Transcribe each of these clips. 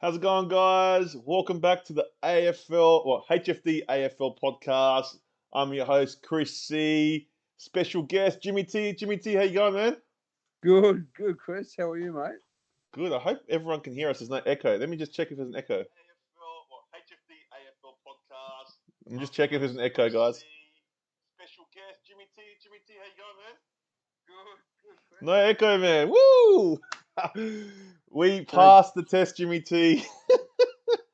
How's it going, guys? Welcome back to the HFD AFL podcast. I'm your host, Chris C. Special guest, Jimmy T. Jimmy T, how you going, man? Good, Chris. How are you, mate? Good. I hope everyone can hear us. There's no echo. Let me just check if there's an echo. HFD AFL podcast. I'm just checking if there's an echo, guys. Special guest, Jimmy T. Jimmy T, how you going, man? Good, Chris. No echo, man. Woo! We passed the test, Jimmy T.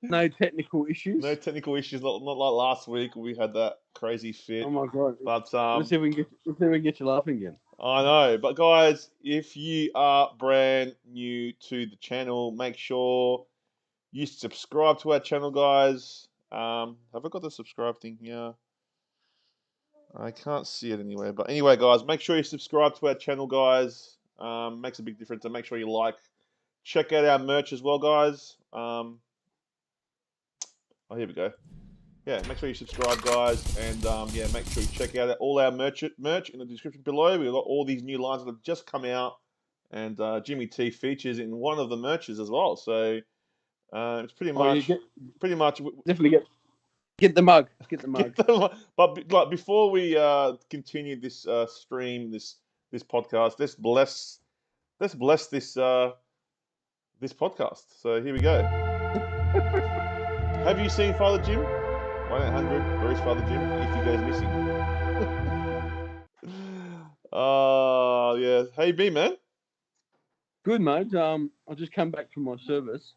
No technical issues. No technical issues, not like last week. We had that crazy fit. Oh my god! But let's see if we can get you laughing again. I know, but guys, if you are brand new to the channel, make sure you subscribe to our channel, guys. Have I got the subscribe thing here? I can't see it anywhere. But anyway, guys, make sure you subscribe to our channel, guys. Makes a big difference. And make sure you like. Check out our merch as well, guys. Oh, here we go. Yeah, make sure you subscribe, guys, and yeah, make sure you check out all our merch in the description below. We've got all these new lines that have just come out, and Jimmy T features in one of the merches as well. So it's pretty much. Definitely get the mug. Get the mug. But like before we continue this stream, this podcast, let's bless this this podcast. So here we go. Have you seen Father Jim? 1-800, where's Father Jim? If you guys missing. Yeah. How you been, man? Good, mate. I just come back from my service.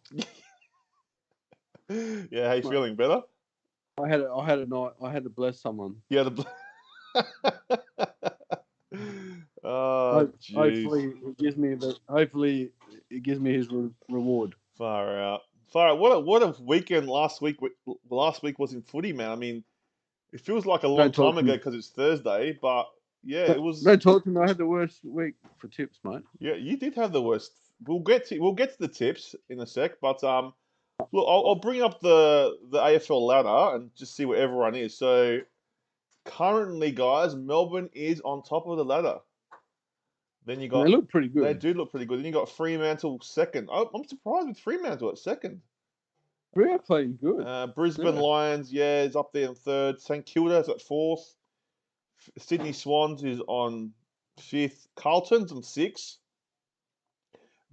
Yeah, how you feeling? Better? I had a night. I had to bless someone. Yeah, oh, hopefully it gives me his reward. Far out. What a weekend last week. Last week was in footy, man. I mean, it feels like a long time ago because it's Thursday, but yeah, it was. Don't talk to me. I had the worst week for tips, mate. Yeah, you did have the worst. We'll get to the tips in a sec, but look, I'll bring up the AFL ladder and just see where everyone is. So currently, guys, Melbourne is on top of the ladder. Then you got. They look pretty good. They do look pretty good. Then you got Fremantle second. I'm surprised with Fremantle at second. They're playing good. Brisbane Lions, yeah, is up there in third. St Kilda is at fourth. Sydney Swans is on fifth. Carlton's on sixth.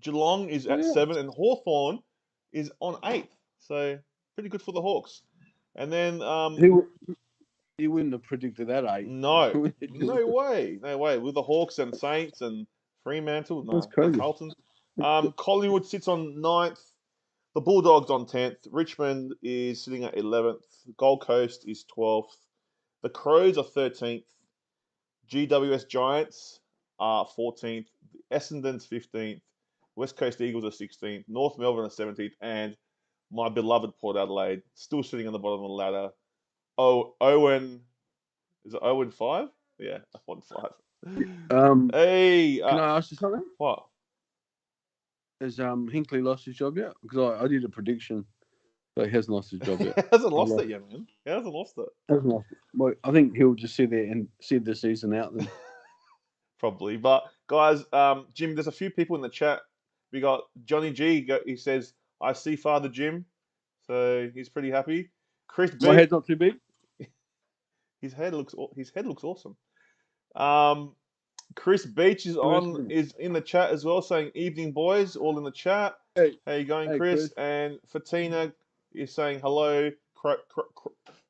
Geelong is at seven, and Hawthorn is on eighth. So pretty good for the Hawks. And then he wouldn't have predicted that eight. No, no way. With the Hawks and Saints and Fremantle, no, Carlton. Collingwood sits on ninth. The Bulldogs on 10th. Richmond is sitting at 11th. Gold Coast is 12th. The Crows are 13th. GWS Giants are 14th. Essendon's 15th. West Coast Eagles are 16th. North Melbourne are 17th. And my beloved Port Adelaide still sitting on the bottom of the ladder. Is it 0-5? Yeah, 1-5. Hey, can I ask you something? What? Has Hinkley lost his job yet? Because I did a prediction that he hasn't lost his job yet. He hasn't lost it yet, man. He hasn't lost it. Well, I think he'll just sit there and see the season out then. Probably. But, guys, Jim, there's a few people in the chat. We got Johnny G. He says, I see Father Jim. So he's pretty happy. Chris B. My head's not too big. His head looks awesome. Chris Beach is in the chat as well, saying evening boys, all in the chat. Hey, how you going, Chris? And Fatina is saying hello.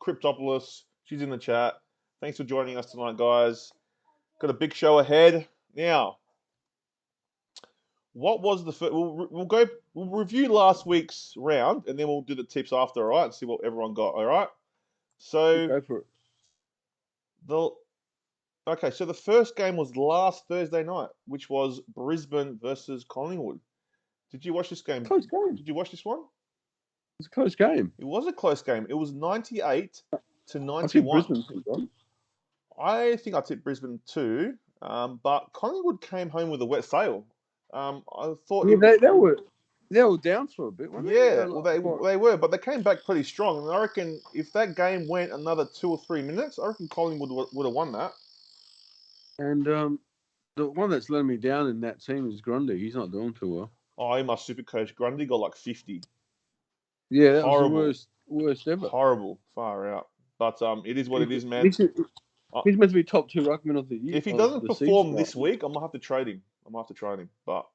Cryptopolis, she's in the chat. Thanks for joining us tonight, guys. Got a big show ahead. Now, what was the first? We'll review last week's round, and then we'll do the tips after, all right? And see what everyone got, all right? So go for it. Okay, so the first game was last Thursday night, which was Brisbane versus Collingwood. Did you watch this game? Close game. Did you watch this one? It was a close game. It was a close game. It was 98 to 91. I think I tipped Brisbane too, but Collingwood came home with a wet sail. I thought they were down for a bit, weren't they? Yeah, well, they were, but they came back pretty strong. And I reckon if that game went another 2 or 3 minutes, I reckon Collingwood would have won that. And the one that's letting me down in that team is Grundy. He's not doing too well. Oh, my Supercoach Grundy got like 50. Yeah, that was the Horrible. worst ever. Horrible. Far out. But it is what it is, man. He's meant to be top 2 ruckman of the year. If he doesn't perform this week, I might have to trade him. But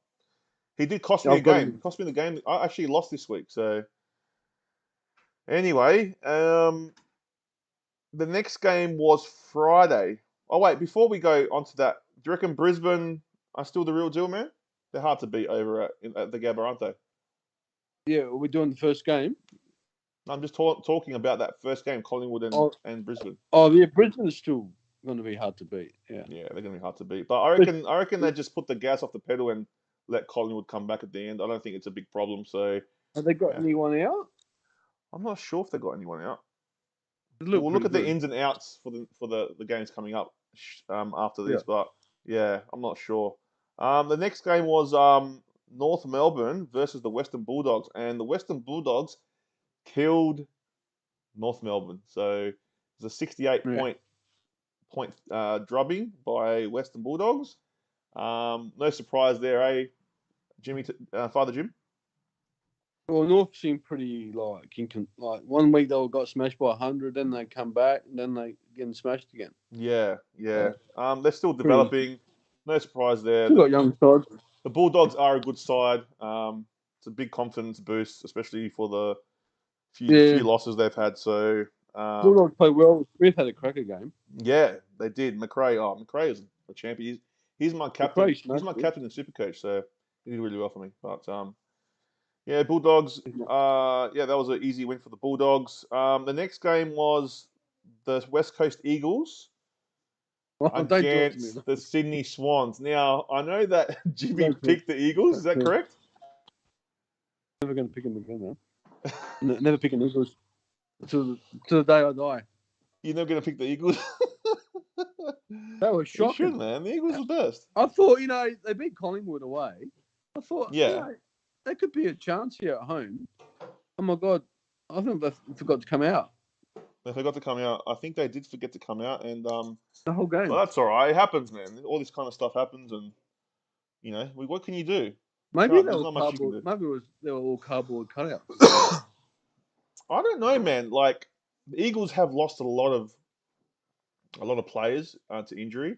he did cost me a game. Cost me the game. I actually lost this week. So anyway, the next game was Friday. Oh wait, before we go on to that, do you reckon Brisbane are still the real deal, man? They're hard to beat over at the Gabba, aren't they? Yeah, we're doing the first game. I'm just talking about that first game, Collingwood and Brisbane. Oh yeah, Brisbane is still going to be hard to beat. Yeah, they're going to be hard to beat. But I reckon they just put the gas off the pedal and let Collingwood come back at the end. I don't think it's a big problem. So have they got anyone out? I'm not sure if they got anyone out. We'll look at the ins and outs for the games coming up after this. Yeah. But yeah, I'm not sure. The next game was North Melbourne versus the Western Bulldogs, and the Western Bulldogs killed North Melbourne. So it's a 68 point drubbing by Western Bulldogs. No surprise there, eh, Jimmy? Father Jim? Well, North seemed pretty like 1 week they got smashed by 100, then they come back, and then they get smashed again. Yeah. They're still developing. No surprise there. Still got young sides. The Bulldogs are a good side. It's a big confidence boost, especially for the few losses they've had. So Bulldogs played well. Smith had a cracker game. Yeah, they did. McRae is a champion. He's my captain. He's my captain in Supercoach, so he did really well for me. But yeah, Bulldogs. That was an easy win for the Bulldogs. The next game was the West Coast Eagles against the Sydney Swans. Now, I know that Jimmy picked the Eagles. Is that correct? Never going to pick them again, man. Never pick an Eagles to the day I die. You're never going to pick the Eagles? That was shocking. You should, man. The Eagles were best. I thought, they beat Collingwood away. I thought, there could be a chance here at home. Oh, my God. I think they forgot to come out. They forgot to come out. I think they did forget to come out. And the whole game. Well, that's all right. It happens, man. All this kind of stuff happens. And, what can you do? Maybe they were cardboard. Maybe they were all cardboard cutouts. I don't know, man. Like, the Eagles have lost a lot of players to injury.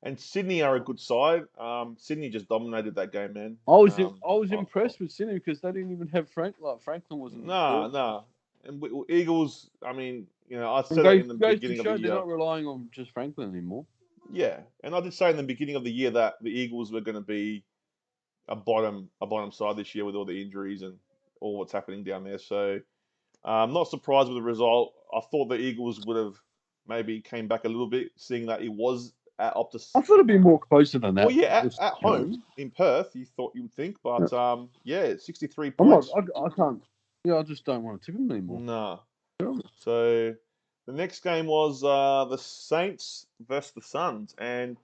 And Sydney are a good side. Sydney just dominated that game, man. I was impressed with Sydney because they didn't even have Franklin wasn't. Nah. And Eagles, I mean, I said it in the beginning of the year. They're not relying on just Franklin anymore. Yeah, and I did say in the beginning of the year that the Eagles were going to be a bottom side this year with all the injuries and all what's happening down there. So I'm not surprised with the result. I thought the Eagles would have maybe came back a little bit, seeing that it was at Optus. I thought it'd be more closer than that. Well, yeah, at home in Perth, you would think, but 63 points. I can't. Yeah, I just don't want to tip them anymore. Nah. So the next game was the Saints versus the Suns, and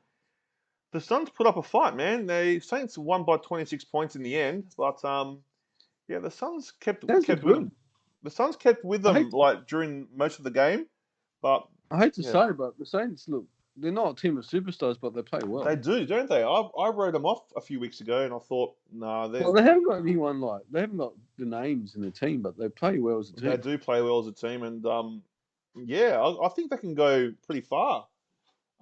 the Suns put up a fight, man. The Saints won by 26 points in the end, but the Suns kept with them. The Suns kept with them during most of the game, but I hate to say, but the Saints they're not a team of superstars, but they play well. They do, don't they? I wrote them off a few weeks ago, and I thought, they haven't got anyone they haven't got the names in the team, but they play well as a team. They do play well as a team, and I think they can go pretty far.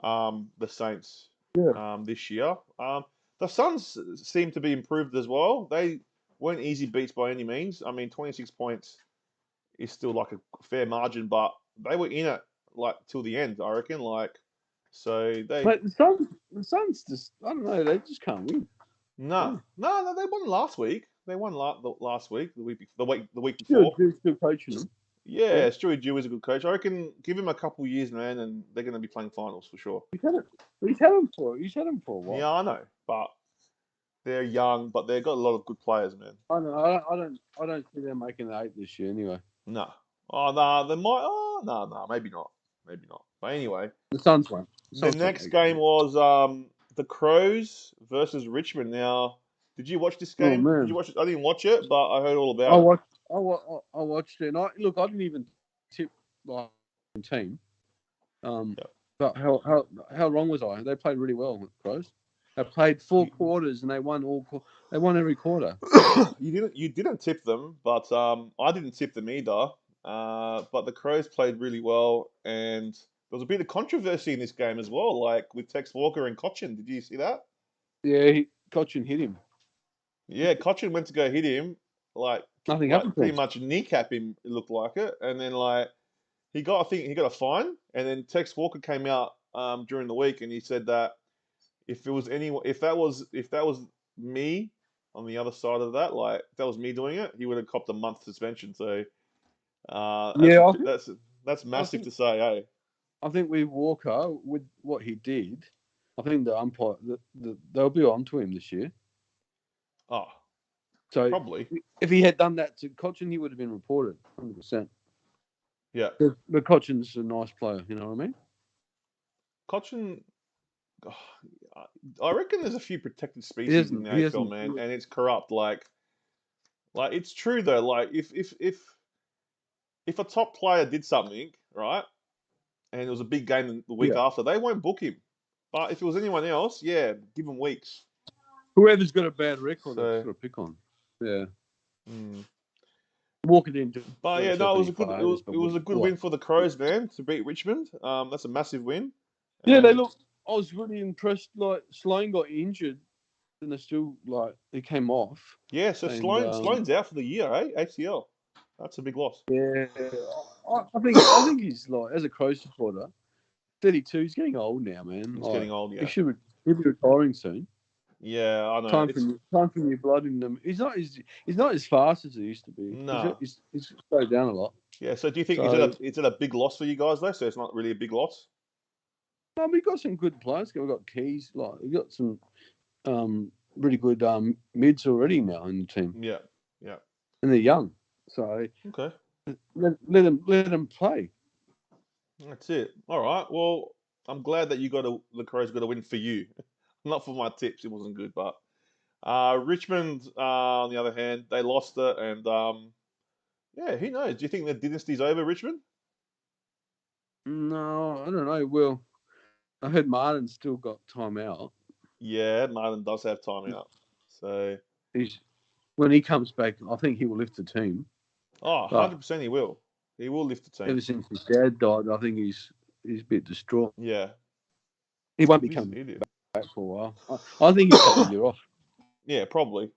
The Saints, this year. The Suns seem to be improved as well. They weren't easy beats by any means. I mean, 26 points is still like a fair margin, but they were in it till the end, I reckon. So they. But the Suns just, I don't know, they just can't win. No, they won last week. They won last week, the week before. Still coaching them. Yeah, Stewie Dew is a good coach. I reckon give him a couple of years, man, and they're going to be playing finals for sure. He's had him for a while. Yeah, I know, but they're young, but they've got a lot of good players, man. I don't see them making the 8 this year anyway. No. Oh, no, they might. Oh, no, maybe not. But anyway, the Suns won. The next game was the Crows versus Richomd. Now, did you watch this game? Did you watch it? I didn't watch it, but I heard all about it. I watched it. And I didn't even tip the team. But how wrong was I? They played really well with Crows. They played 4 quarters and they won They won every quarter. You didn't tip them, but I didn't tip them either. But the Crows played really well, and there was a bit of controversy in this game as well, like with Tex Walker and Cochin. Did you see that? Yeah, Cochin hit him. Yeah, Cochin went to go hit him, Nothing happened. Pretty much kneecap him. It looked like it, and then I think he got a fine, and then Tex Walker came out during the week, and he said that if that was me on the other side of that, like if that was me doing it, he would have copped a month suspension. So that's massive to say, eh? I think with Walker, with what he did, I think the umpire they'll be on to him this year. Oh, so probably. If he had done that to Cochin, he would have been reported 100%. Yeah, but Cochin's a nice player. You know what I mean? Cochin. I reckon there's a few protected species in the AFL, man, and it's corrupt. Like it's true though. Like if a top player did something right, and it was a big game the week after, they won't book him. But if it was anyone else, yeah, give them weeks. Whoever's got a bad record, they've got to pick on. Yeah. Walk it into. But yeah, no, it was a good win for the Crows, man, to beat Richmond. That's a massive win. Yeah, they look. I was really impressed. Like Sloan got injured, and they still he came off. Yeah, so Sloan's out for the year, eh? ACL. That's a big loss. Yeah, I think he's as a Crows supporter, 32. He's getting old now, man. He's getting old. Yeah, he'll be retiring soon. Yeah, I know. Time for new blood in them. He's not as fast as he used to be. No, he's slowed down a lot. Yeah. So do you think is it a big loss for you guys though? So it's not really a big loss. No, we've got some good players. We've got Keys. We've got some really good mids already now in the team. Yeah. And they're young, so okay. Let them play. That's it. All right. Well, I'm glad that the Crows got a win for you. Not for my tips, it wasn't good, but Richmond, on the other hand, they lost it, and yeah, who knows? Do you think the dynasty's over, Richmond? No, I don't know. Well, I heard Martin's still got time out. Yeah, Martin does have time out, so when he comes back, I think he will lift the team. Oh, 100% he will. He will lift the team. Ever since his dad died, I think he's a bit distraught. Yeah, he won't be coming back for a while. I think he'll take a year off. Yeah, probably.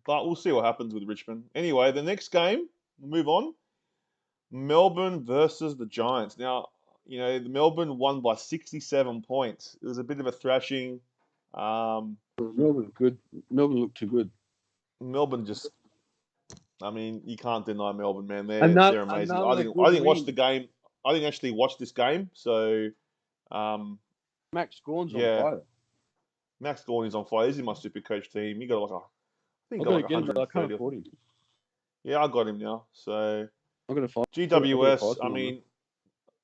But we'll see what happens with Richmond. Anyway, the next game, we'll move on. Melbourne versus the Giants. Now, the Melbourne won by 67 points. It was a bit of a thrashing. Melbourne good. Melbourne looked too good. Melbourne you can't deny Melbourne, man. They're amazing. I didn't watch the game. I didn't actually watch this game, so Max Gawn's on fire. Max Gawn is on fire. He's in my Supercoach team. He got I got 130. Yeah, I got him now. So I'm gonna find GWS.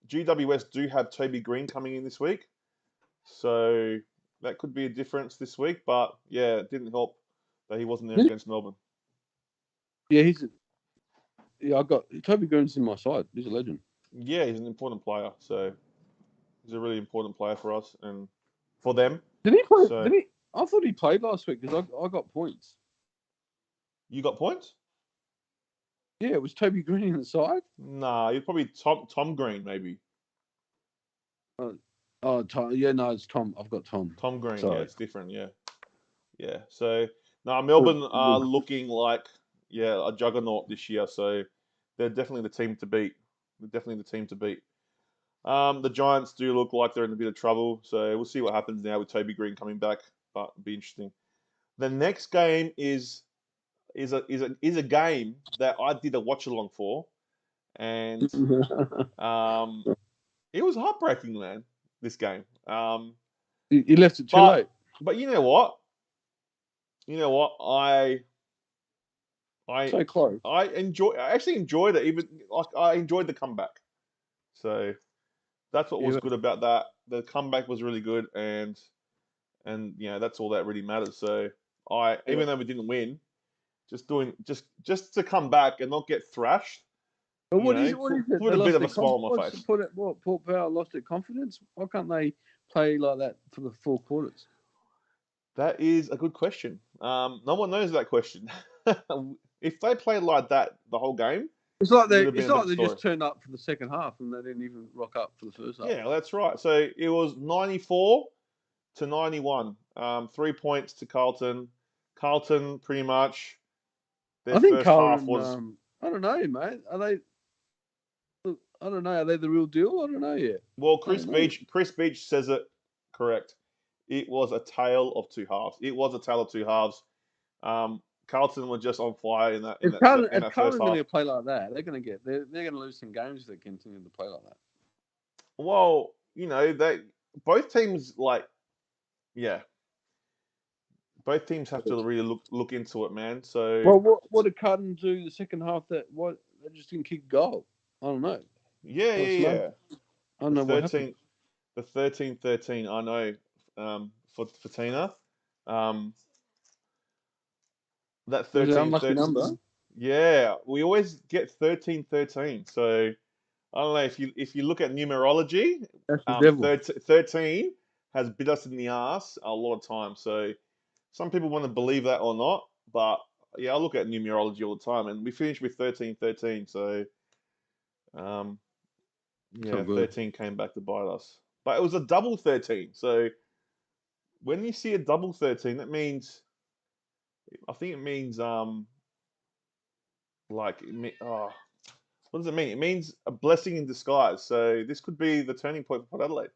GWS do have Toby Green coming in this week, so that could be a difference this week. But yeah, it didn't help that he wasn't there against Melbourne. Yeah, I got Toby Green's in my side. He's a legend. Yeah, he's an important player. So he's a really important player for us and for them. Did he play? Did he? I thought he played last week because I got points. You got points? Yeah, was Toby Green in the side? Nah, you're probably Tom Green, maybe. Tom. Yeah, no, it's Tom. I've got Tom. Tom Green. Sorry. Yeah, it's different. Yeah. So now Melbourne are looking like a juggernaut this year. So they're definitely the team to beat. The Giants do look like they're in a bit of trouble. So we'll see what happens now with Toby Green coming back. But it'll be interesting. The next game is a game that I did a watch along for, and it was heartbreaking, man. This game. You left it too late. But you know what? So close. I actually enjoyed it. Even I enjoyed the comeback. So that's what was good about that. The comeback was really good, and that's all that really matters. So even though we didn't win, just to come back and not get thrashed. But what is it? Put a bit of a smile on my face. Port Power lost their confidence. Why can't they play like that for the 4 quarters? That is a good question. No one knows that question. If they played like that the whole game, it's like it would have they been a different story. just turned up for the second half and they didn't even rock up for the first half. Yeah, that's right. So it was 94 to 91. 3 points to Carlton. Carlton pretty much their I think first half Carlton. was. I don't know, mate. Are they? I don't know. Are they the real deal? I don't know yet. Well, Chris Beach says it correct. It was a tale of two halves. It was a tale of two halves. Carlton were just on fire in that If first Carlton half. going to play like that, they're going to lose some games if they continue to play like that. Well, they both teams both teams have to really look into it, man. So what did Carlton do the second half? They just didn't kick a goal. I don't know. Yeah. I don't know what happened. The 13-13, I know, for Tina. That 13 unlucky number. Yeah, we always get 13-13. So I don't know if you look at numerology, that's the devil. 13 has bit us in the ass a lot of times. So some people want to believe that or not, but yeah, I look at numerology all the time, and we finished with 13-13. So yeah, 13 came back to bite us, but it was a double 13. So when you see a double 13, that means, I think it means what does it mean? It means a blessing in disguise. So this could be the turning point for Port Adelaide.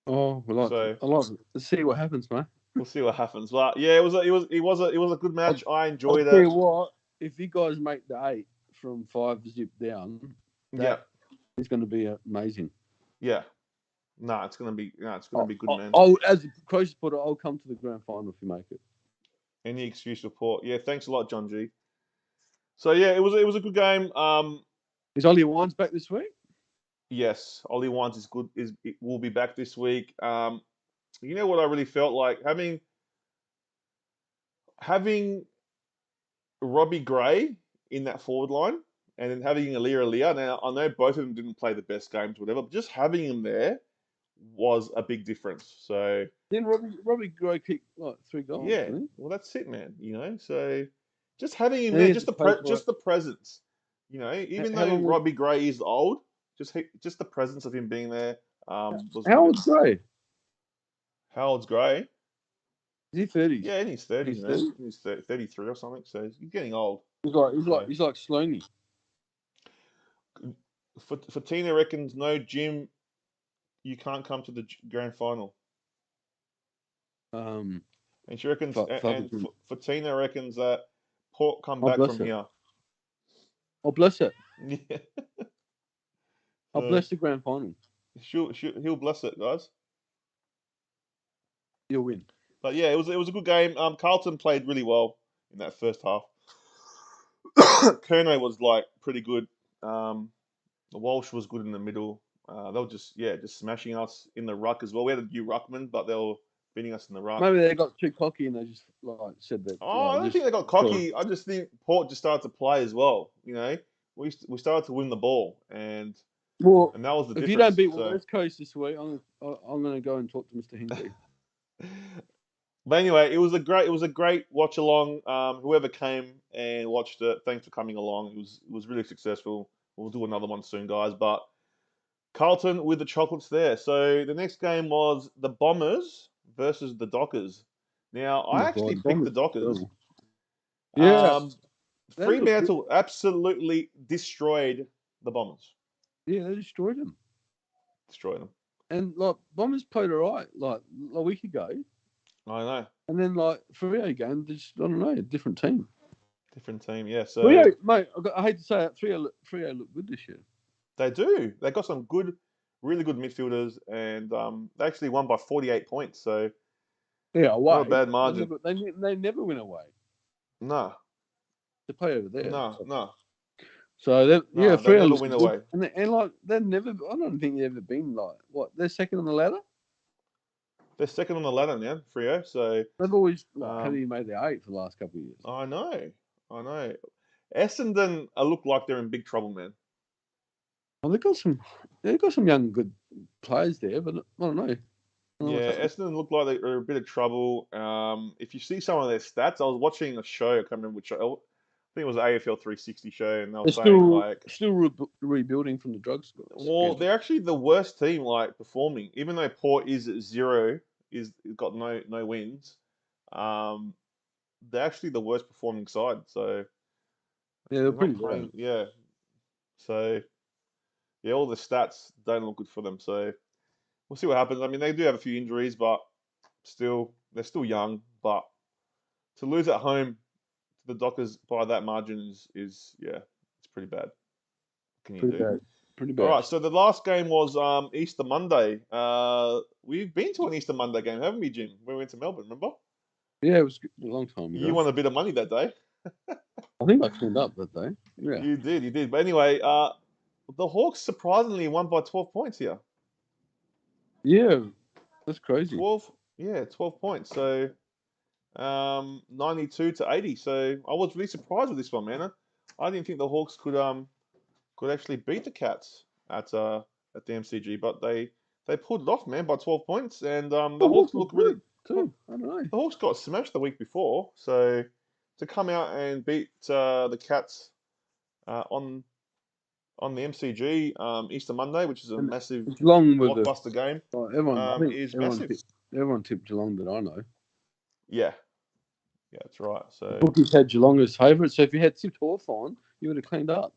Oh, I like it. Let's see what happens, mate. We'll see what happens. But yeah, it was a good match. I enjoyed it. I'll tell you what, if you guys make the 8 from 5 zip down, it's going to be amazing. Yeah. No, it's going to be good, man. As a coach supporter, I'll come to the grand final if you make it. Any excuse for Port. Yeah, thanks a lot, John G. So yeah, it was a good game. Is Ollie Wines back this week? Yes, Ollie Wines is good. Will be back this week. You know what I really felt like having Robbie Gray in that forward line, and then having Leah. Now I know both of them didn't play the best games, whatever, but just having him there was a big difference. So then Robbie Gray kicked 3 goals. Yeah, well that's it, man. So just having him there, just the presence. Even though Robbie Gray is old, just the presence of him being there. Was How old's Gray? How old's Gray? Is he 30s? Yeah, in his 30s, man. He's 33 or something, so he's getting old. He's like Sloaney. For Tina reckons, no, Jim, you can't come to the grand final. And she reckons, for Tina reckons that Port come back from here. Oh, bless it. Yeah. I'll bless the grand final. He'll bless it, guys. You'll win. But yeah, it was a good game. Carlton played really well in that first half. Kerno was pretty good. Walsh was good in the middle. They were just smashing us in the ruck as well. We had a new ruckman, but they were beating us in the ruck. Maybe they got too cocky and they just said that. I don't think they got cocky. I just think Port just started to play as well. We started to win the ball, and that was the difference. If you don't beat West Coast this week, I'm going to go and talk to Mr. Hindley. But anyway, it was a great watch along. Whoever came and watched it, thanks for coming along. It was really successful. We'll do another one soon, guys. But Carlton with the chocolates there. So the next game was the Bombers versus the Dockers. Now I actually picked the Dockers. Yeah. Fremantle absolutely destroyed the Bombers. Yeah, they destroyed them. And Bombers played alright a week ago. I know. And then Freo game, I don't know, a different team. Yeah. So Freo, mate, I hate to say it, Freo look good this year. They do. They got some really good midfielders, and they actually won by 48 points. So yeah, away. Not a bad margin. They never win away. No. They play over there. No. So they never win away. And they've never. I don't think they've ever been they're second on the ladder. They're second on the ladder now, Freo. So they've always haven't made their 8 for the last couple of years. I know. Essendon look like they're in big trouble, man. Well, they've got some young good players there, but I don't know. Yeah, Essendon looked like they were a bit of trouble. If you see some of their stats, I was watching a show. I can't remember which show. I think it was an AFL 360 show, and they were saying still rebuilding from the drug scores. Well, they're actually the worst team performing, even though Port is at 0, got no wins. They're actually the worst performing side. So yeah, they're pretty bad. Yeah, so yeah, all the stats don't look good for them. So we'll see what happens. I mean, they do have a few injuries, but they're still young. But to lose at home to the Dockers by that margin is it's pretty bad. What can you do? Pretty bad. All right, so the last game was Easter Monday. We've been to an Easter Monday game, haven't we, Jim? We went to Melbourne, remember? Yeah, it was a long time ago. You won a bit of money that day. I think I cleaned up that day. Yeah. You did. But anyway, the Hawks surprisingly won by 12 points here. Yeah, that's crazy. 12 points. So 92 to 80. So I was really surprised with this one, man. I didn't think the Hawks could actually beat the Cats at the MCG, but they pulled it off, man, by 12 points. And the Hawks look really too. I don't know. The Hawks got smashed the week before, so to come out and beat the Cats on the MCG Easter Monday, which is a massive blockbuster game, is massive. Everyone tipped Geelong that I know. Yeah, that's right. So bookies had Geelong as favourite. So if you had tipped Hawthorn, you would have cleaned up.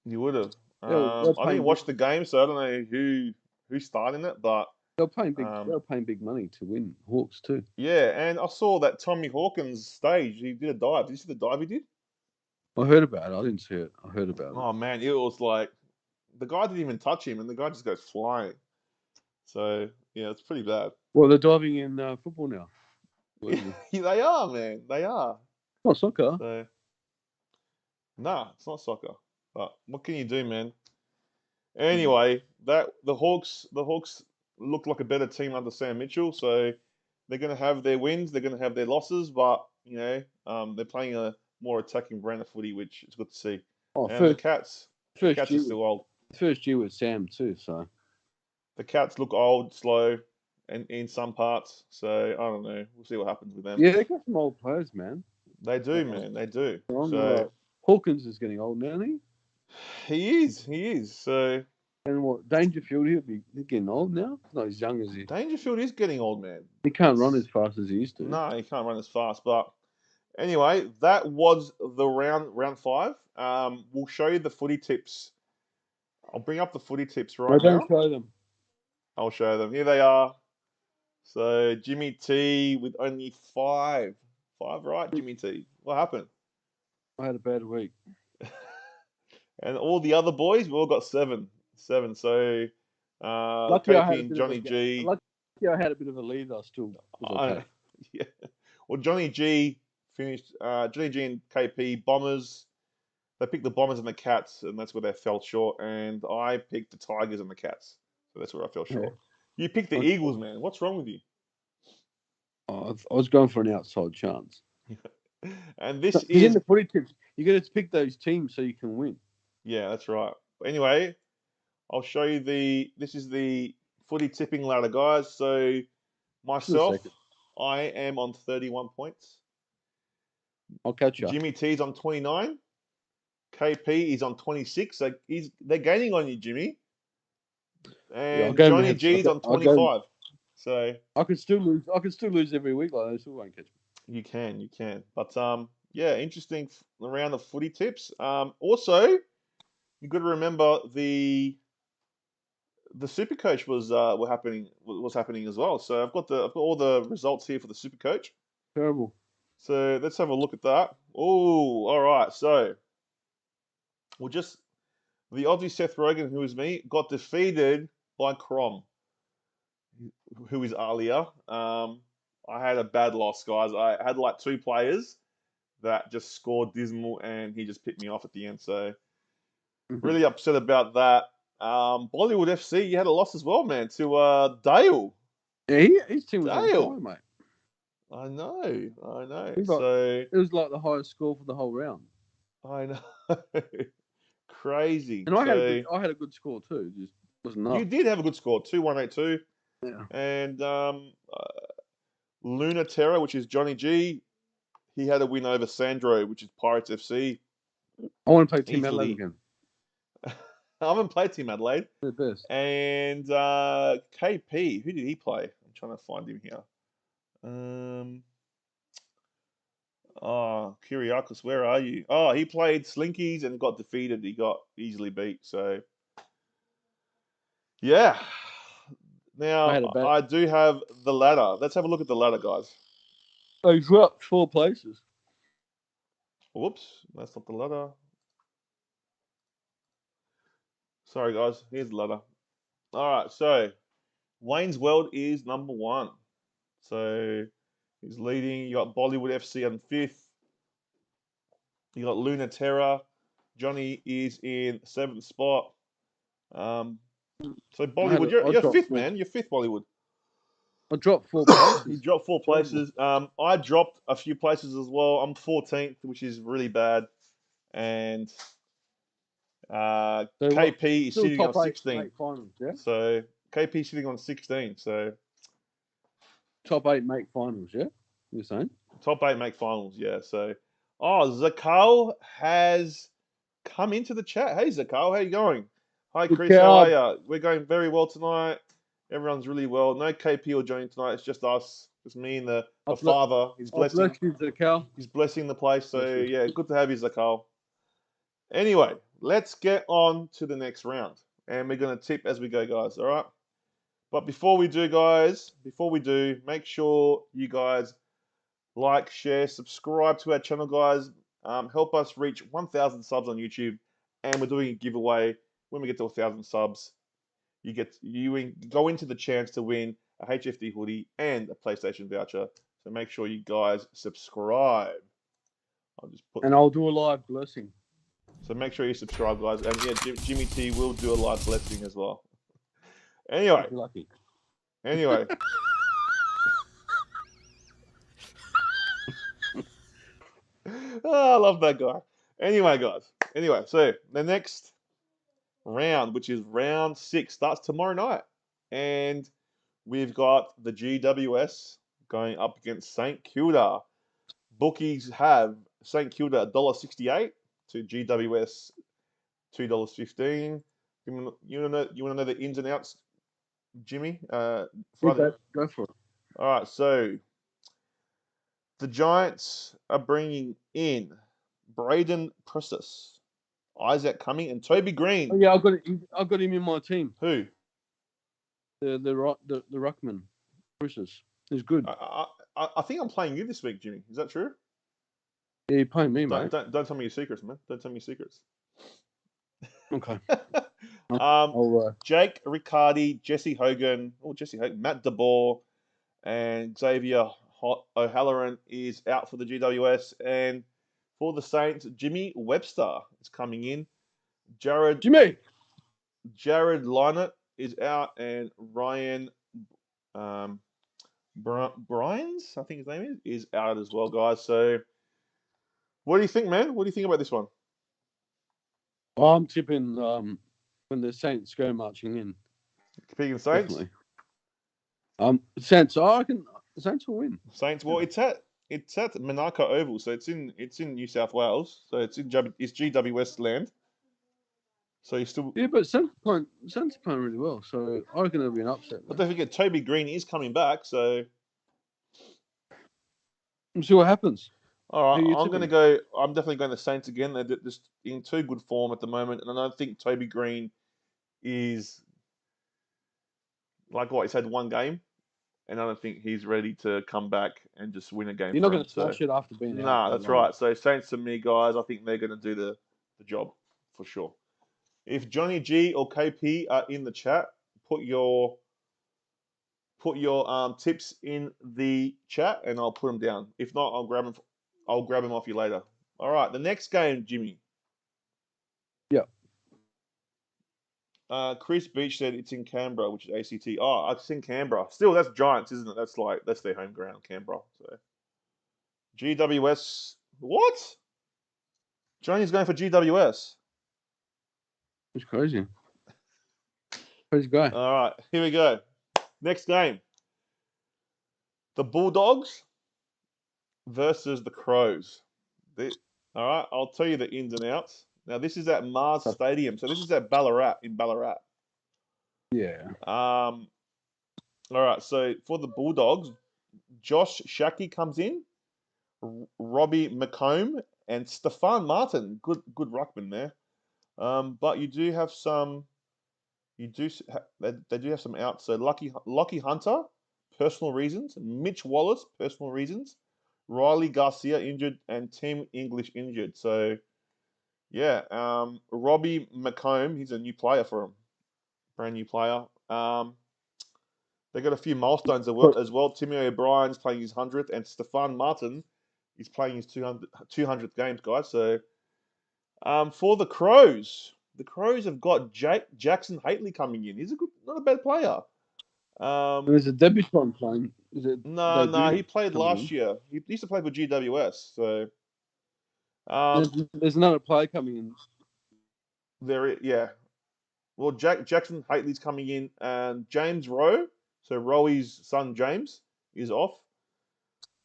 You would have. I didn't watch the game, so I don't know who's starting it, but they were paying big money to win Hawks too. Yeah, and I saw that Tommy Hawkins stage. He did a dive. Did you see the dive he did? I heard about it. I didn't see it. I heard about it. Oh man, it was like the guy didn't even touch him, and the guy just goes flying. So yeah, it's pretty bad. Well, they're diving in football now. They are, man. They are. Not soccer. So, nah, it's not soccer. But what can you do, man? Anyway, the Hawks look like a better team under Sam Mitchell. So they're going to have their wins, they're going to have their losses, but they're playing a more attacking brand of footy, which is good to see. Oh, and the Cats are still old. First year with Sam too, so the Cats look old, slow, and in some parts. So I don't know. We'll see what happens with them. Yeah, they got some old players, man. They do, man. They do. So Hawkins is getting old now, isn't he? He is. So. And what, Dangerfield, he's getting old now? He's not as young as he. Dangerfield is getting old, man. He can't run as fast as he used to. No, he can't run as fast. But anyway, that was the round 5. We'll show you the footy tips. I'll bring up the footy tips right now. Don't show them. I'll show them. Here they are. So Jimmy T with only 5. 5 right, Jimmy T. What happened? I had a bad week. And all the other boys, we all got 7. So KP and Johnny G. Lucky I had a bit of a lead. I still was okay. Yeah. Well, Johnny G finished. Johnny G and KP Bombers. They picked the Bombers and the Cats, and that's where they fell short. And I picked the Tigers and the Cats, so that's where I fell short. Yeah. You picked the Eagles, man. What's wrong with you? I was going for an outside chance. And this is in the footy tips. You got to pick those teams so you can win. Yeah, that's right. Anyway, I'll show you this is the footy tipping ladder, guys. So myself, I am on 31 points. I'll catch you. Jimmy T's on 29. KP is on 26. So they're gaining on you, Jimmy. And Johnny G's on 25. So I could still lose. I could still lose every week like that. Still won't catch me. You can. But yeah, interesting round of footy tips. Also, you got to remember the Supercoach was happening as well. So I've got all the results here for the Supercoach. Terrible. So let's have a look at that. Oh, all right. So the Aussie Seth Rogen, who is me, got defeated by Crom, who is Alia. I had a bad loss, guys. I had like 2 players that just scored dismal, and he just picked me off at the end. So really upset about that. Bollywood FC, you had a loss as well, man, to Dale. Yeah, his team was on fire, mate. I know. It was like the highest score for the whole round. I know. Crazy. And I had a good score too. Just wasn't enough. You did have a good score, 2-1-8-2. Yeah. And Luna Terra, which is Johnny G, he had a win over Sandro, which is Pirates FC. I want to play Team Adelaide again. I haven't played Team Adelaide. The best. And KP, who did he play? I'm trying to find him here. Kyriakos, where are you? Oh, he played Slinkies and got defeated. He got easily beat. So, yeah. Now, I do have the ladder. Let's have a look at the ladder, guys. Oh, he's dropped 4 places. Whoops, that's not the ladder. Sorry, guys. Here's the ladder. All right, so Wayne's World is number 1. So he's leading. You got Bollywood FC on 5th. You got Luna Terra. Johnny is in 7th spot. So Bollywood, you're 5th, man. You're 5th, Bollywood. I dropped 4 places. You dropped 4 places. I dropped a few places as well. I'm 14th, which is really bad. And KP is sitting on 16. Finals, yeah? So KP is sitting on 16. So top 8 make finals, yeah? You're saying? Top 8 make finals, yeah. So, Zakal has come into the chat. Hey, Zakal, how you going? Hi, Chris. How are you? We're going very well tonight. Everyone's really well. No KP or Johnny tonight. It's just us. Just me and the father. He's blessing. Bless you, Zakal. He's blessing the place. So, yeah, good to have you, Zakal. Anyway, let's get on to the next round. And we're going to tip as we go, guys. All right? But before we do, guys, make sure you guys like, share, subscribe to our channel, guys. Help us reach 1,000 subs on YouTube. And we're doing a giveaway. When we get to 1,000 subs, you go into the chance to win a HFD hoodie and a PlayStation voucher. So make sure you guys subscribe. I'll do a live blessing. So make sure you subscribe, guys. And yeah, Jimmy T will do a live blessing as well. Anyway. Lucky. Anyway. I love that guy. Anyway, guys. So the next round, which is round 6, starts tomorrow night. And we've got the GWS going up against St Kilda. Bookies have St Kilda $1.68 to GWS $2.15. You want to know the ins and outs, Jimmy? Go for it. All right, so the Giants are bringing in Braden Prestis, Isaac Cumming, and Toby Green. Oh, yeah, I've got him in my team. Who? The ruckman, Prestis. He's good. I think I'm playing you this week, Jimmy. Is that true? Yeah, you're playing me, mate. Don't tell me your secrets, man. Don't tell me your secrets. Okay. Jake Riccardi, Jesse Hogan, Matt DeBoer, and Xavier O'Halloran is out for the GWS. And for the Saints, Jimmy Webster is coming in. Jared Lynott is out, and Ryan Bryans, I think his name is out as well, guys. So what do you think, man? What do you think about this one? I'm tipping when the Saints go marching in. Picking Saints? Definitely. Saints, I reckon the Saints will win. Saints, well, it's at Manaka Oval, so it's in New South Wales, so it's GWS land. So you still but Saints playing really well, so I reckon it'll be an upset. But don't forget, Toby Green is coming back, so we'll see what happens. All right, I'm definitely going to Saints again. They're just in too good form at the moment, and I don't think Toby Green is he's had one game, and I don't think he's ready to come back and just win a game. You're not going to smash it after being out. Nah, that's right. So Saints to me, guys, I think they're going to do the job for sure. If Johnny G or KP are in the chat, put your tips in the chat, and I'll put them down. If not, I'll grab them off you later. All right, the next game, Jimmy. Yeah. Chris Beach said it's in Canberra, which is ACT. Oh, it's in Canberra. Still, that's Giants, isn't it? That's their home ground, Canberra. So GWS. What? Johnny's going for GWS. It's crazy. Crazy guy. All right, here we go. Next game. The Bulldogs versus the Crows. All right, I'll tell you the ins and outs. Now, this is at Mars Stadium. So this is at Ballarat, in Ballarat. Yeah. All right, so for the Bulldogs, Josh Shackey comes in, Robbie McComb, and Stefan Martin. Good ruckman there. But you do have some. They do have some outs. So Lockie Hunter, personal reasons. Mitch Wallace, personal reasons. Riley Garcia injured, and Tim English injured. So yeah, Robbie McComb, he's a new player for him, brand new player. They got a few milestones as well. Timmy O'Brien's playing his 100th, and Stefan Martin is playing his 200th games, guys. So for the Crows have got Jackson Haitley coming in. He's not a bad player. There's a debutant playing. Is it? No, he played last year. He used to play for GWS. So there's another player coming in. Yeah. Well, Jackson Haitley's coming in, and James Rowe, so Rowe's son James, is off,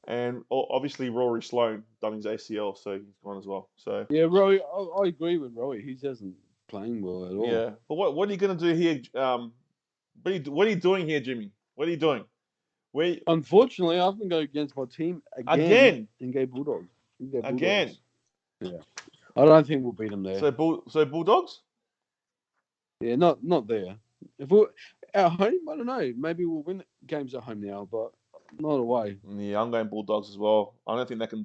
and obviously Rory Sloane done his ACL, so he's gone as well. So yeah, Rory, I agree with Rory. He doesn't playing well at all. Yeah, but what are you going to do here? What are you doing here, Jimmy? What are you doing? Unfortunately, I have to go against my team again and go Bulldogs. Again. Yeah, I don't think we'll beat them there. So Bulldogs? Yeah, not there. If we're at home, I don't know. Maybe we'll win games at home now, but not away. Yeah, I'm going Bulldogs as well. I don't think they can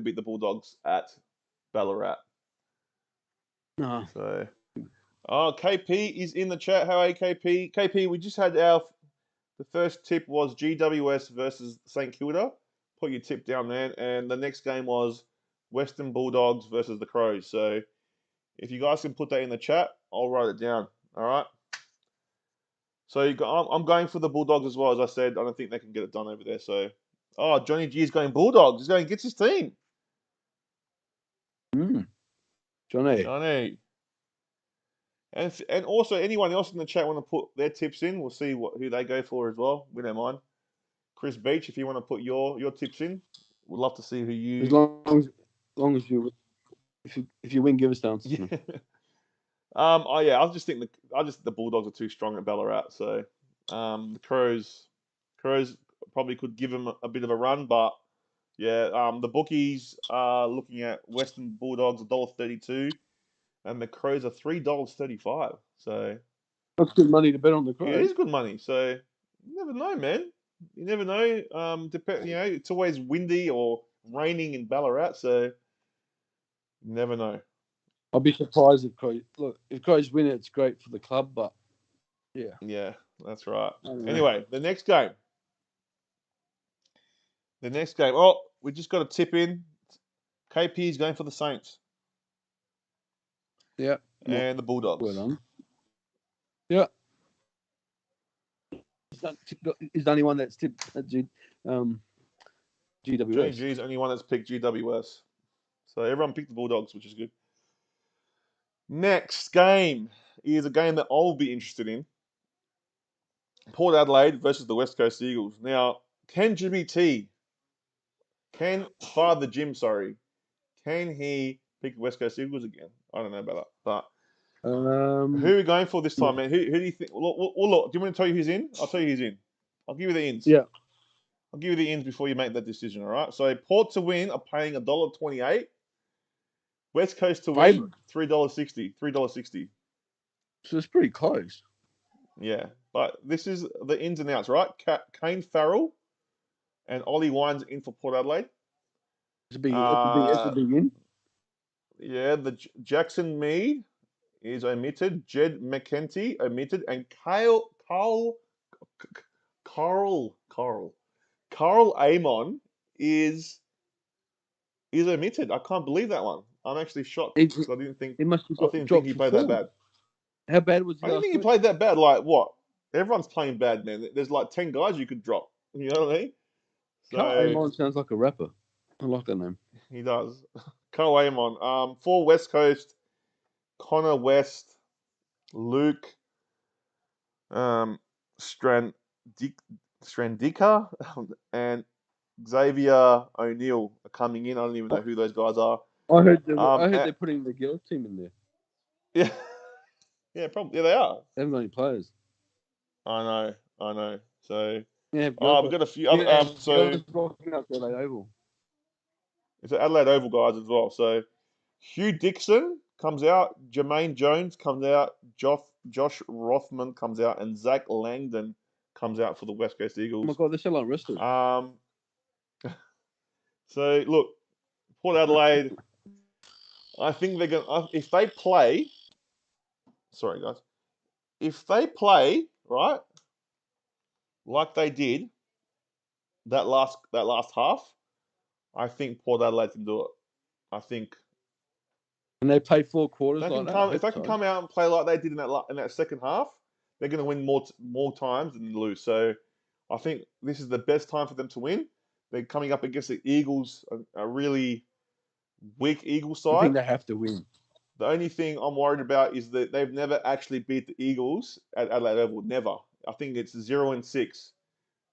beat the Bulldogs at Ballarat. No. So, KP is in the chat. How are you, KP? KP, we just had the first tip was GWS versus St Kilda. Put your tip down there, and the next game was Western Bulldogs versus the Crows. So, if you guys can put that in the chat, I'll write it down. All right. So I'm going for the Bulldogs as well. As I said, I don't think they can get it done over there. So, Johnny G is going Bulldogs. He's going gets his team. Johnny. And also anyone else in the chat want to put their tips in, we'll see who they go for as well. We don't mind. Chris Beach, if you want to put your tips in, we'd love to see who you. As long as you, if you win, give us the answer. Yeah. I just think the Bulldogs are too strong at Ballarat. So, the Crows probably could give them a bit of a run, but yeah, the bookies are looking at Western Bulldogs $1.32, and the Crows are $3.35. So that's good money to bet on the Crows. Yeah, it is good money. So you never know, man. You never know. It's always windy or raining in Ballarat, so you never know. I'll be surprised if Crows win it. It's great for the club, but yeah. Yeah, that's right. Anyway, the next game. Oh, we just got a tip in. KP is going for the Saints. Yeah. And the Bulldogs. Well done. Yeah. Is the only one that's tipped at GWS. JG is the only one that's picked GWS. So everyone picked the Bulldogs, which is good. Next game is a game that I'll be interested in. Port Adelaide versus the West Coast Eagles. Now, can Father Jim, can he pick West Coast Eagles again? I don't know about that. But who are we going for this time, man? Who do you think? Look, do you want me to tell you who's in? I'll tell you who's in. I'll give you the ins. Yeah. I'll give you the ins before you make that decision, all right? So Port to win are paying $1.28. West Coast to win, $3.60. $3.60. So it's pretty close. Yeah, but this is the ins and outs, right? Kane Farrell and Ollie Wines in for Port Adelaide. It's a big in. Yeah, the Jackson Mead is omitted. Jed McKenty omitted, and Carl Amon is omitted. I can't believe that one. I'm actually shocked because I didn't think he played that bad. How bad was he? I didn't think he played that bad. Like what? Everyone's playing bad, man. There's like 10 guys you could drop. You know what I mean? Carl Amon sounds like a rapper. I like that name. He does. Carl Amon. For West Coast, Connor West, Luke, Strandika and Xavier O'Neill are coming in. I don't even know who those guys are. I heard they're putting the girls team in there. Yeah, yeah, probably. Yeah, they are. They haven't got any players. I know. So Yeah, we've got a few other. So rocking up Adelaide Oval. it's an Adelaide Oval guys as well. So Hugh Dixon comes out, Jermaine Jones comes out, Josh Rothman comes out, and Zach Langdon comes out for the West Coast Eagles. Oh my God, they're so unrested. So look, Port Adelaide. I think they're gonna if they play. Sorry, guys. If they play right, like they did that last half, I think Port Adelaide can do it. I think. And they play 4 quarters If they can so. come out and play like they did in that second half, they're going to win more times than lose. So I think this is the best time for them to win. They're coming up against the Eagles, a really weak Eagles side. I think they have to win. The only thing I'm worried about is that they've never actually beat the Eagles at Adelaide Oval. Never. I think it's 0-6.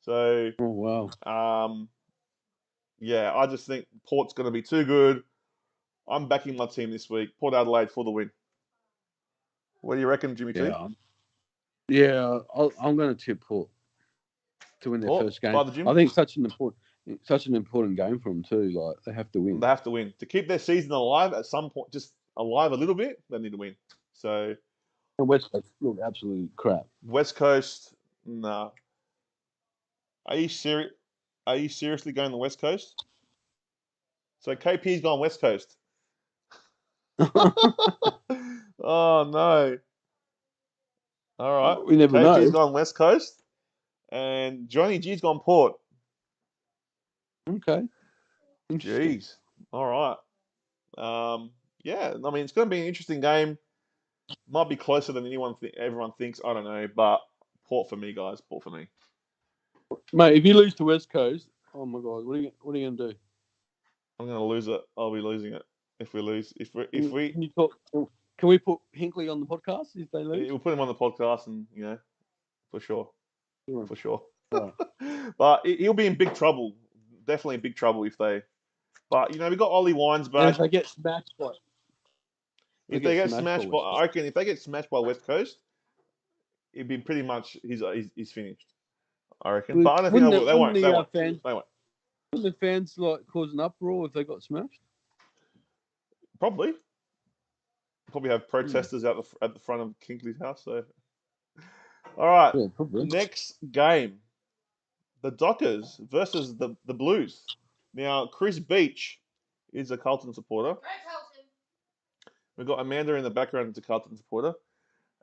So. Oh wow. Yeah, I just think Port's going to be too good. I'm backing my team this week. Port Adelaide for the win. What do you reckon, Jimmy T? Yeah, I'm going to tip Port to win their first game. I think it's such an important game for them too. Like they have to win. They have to win to keep their season alive. At some point, just alive a little bit. They need to win. So. And West Coast look absolutely crap. West Coast, nah. Are you serious? Are you seriously going to the West Coast? So KP's gone West Coast. Oh no. All right. We never know. KP's gone West Coast, and Johnny G's gone Port. Okay. Jeez. All right. Yeah. I mean, it's going to be an interesting game. Might be closer than everyone thinks. I don't know, but Port for me, guys. Port for me. Mate, if you lose to West Coast, oh my God, what are you going to do? I'm going to lose it. I'll be losing it if we lose. Can we put Hinkley on the podcast if they lose? We'll put him on the podcast, and for sure, for sure. Right. But he'll be in big trouble. Definitely in big trouble if they. But we got Ollie Wines back. And if they get smashed by. I reckon if they get smashed by West Coast, it'd be pretty much he's finished. I reckon. But I don't think they won't. They won't. Wouldn't the fans cause an uproar if they got smashed? Probably have protesters at the front of Kinkley's house. So, all right, next game, the Dockers versus the Blues. Now, Chris Beach is a Carlton supporter. We've got Amanda in the background as a Carlton supporter.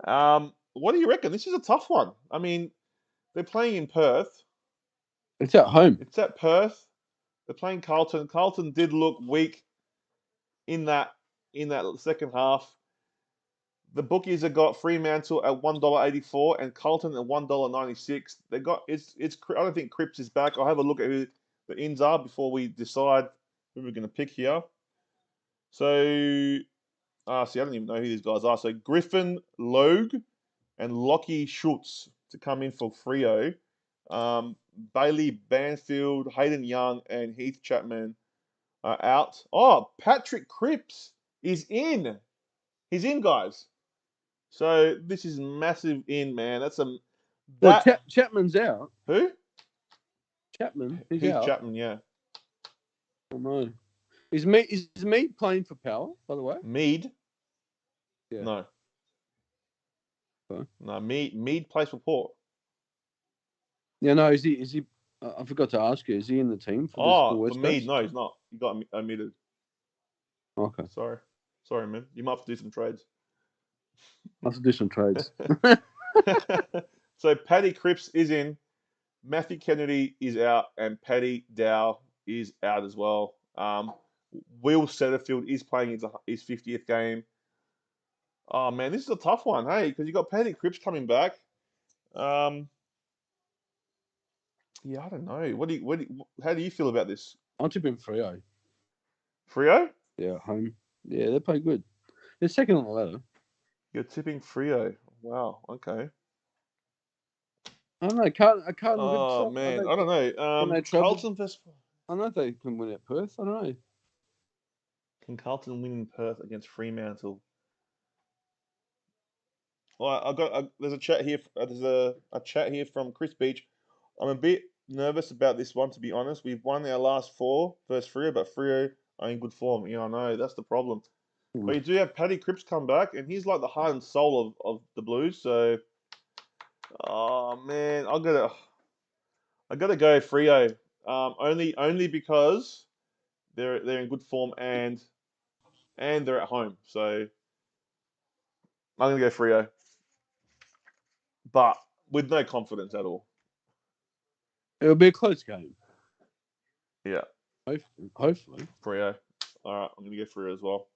What do you reckon? This is a tough one. I mean, they're playing in Perth. It's at home. It's at Perth. They're playing Carlton. Carlton did look weak in that second half. The bookies have got Fremantle at $1.84 and Carlton at $1.96. They got it's. I don't think Cripps is back. I'll have a look at who the ins are before we decide who we're going to pick here. So, see, I don't even know who these guys are. So Griffin Logue and Lockie Schultz to come in for Freo. Bailey Banfield, Hayden Young, and Heath Chapman are out. Oh, Patrick Cripps is in. He's in, guys. So this is massive in, man. Chapman's out. Who? Chapman. He's Heath out. Chapman, yeah. Oh no. Is Mead playing for Power, by the way? Mead? Yeah. No. Okay. No, Mead plays for Port. Yeah, no, is he I forgot to ask you, is he in the team for West for Mead? Coast? No, he's not. He got omitted. Okay. Sorry, man. You might have to do some trades. So Paddy Cripps is in, Matthew Kennedy is out, and Paddy Dow is out as well. Will Setterfield is playing his 50th game. Oh man, this is a tough one, hey, because you got Paddy Cripps coming back. Yeah, I don't know. How do you feel about this? I'm tipping Freo. Freo? Yeah, home. Yeah, they play good. They're second on the ladder. You're tipping Freo. Wow. Okay. I don't know. Carlton Oh good man, I don't know. Carlton versus. I know they can win at Perth. I don't know. Can Carlton win in Perth against Fremantle? Well, there's a chat here. There's a chat here from Chris Beach. I'm a bit nervous about this one, to be honest. We've won our last 4 versus Freo, but Freo are in good form. Yeah, I know that's the problem. But you do have Paddy Cripps come back, and he's like the heart and soul of the Blues. So, oh man, I gotta go Freo. Only because they're in good form and they're at home. So I'm gonna go Freo, but with no confidence at all. It'll be a close game. Yeah. Hopefully. Freo. All right, I'm gonna go Freo as well.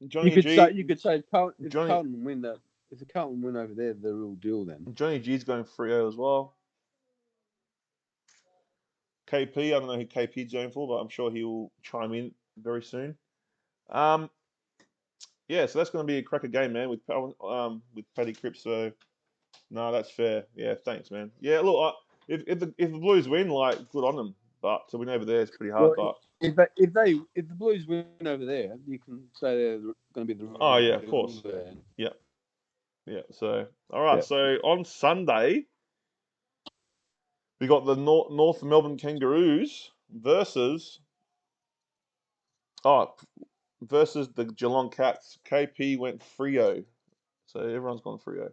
Johnny G. You could say Carlton win that. If the Carlton win over there, the real deal then. Johnny G's going Freo as well. KP, I don't know who KP's going for, but I'm sure he will chime in very soon. Yeah, so that's going to be a cracker game, man, with Paddy Cripps. So, no, that's fair. Yeah, thanks, man. Yeah, look, if the Blues win, like, good on them. But to win over there is pretty hard. Well, but if the Blues win over there, you can say they're going to be the real. Oh yeah, of course. Yeah. So all right. Yeah. So on Sunday, we got the North Melbourne Kangaroos versus the Geelong Cats. KP went Freo, so everyone's gone Freo.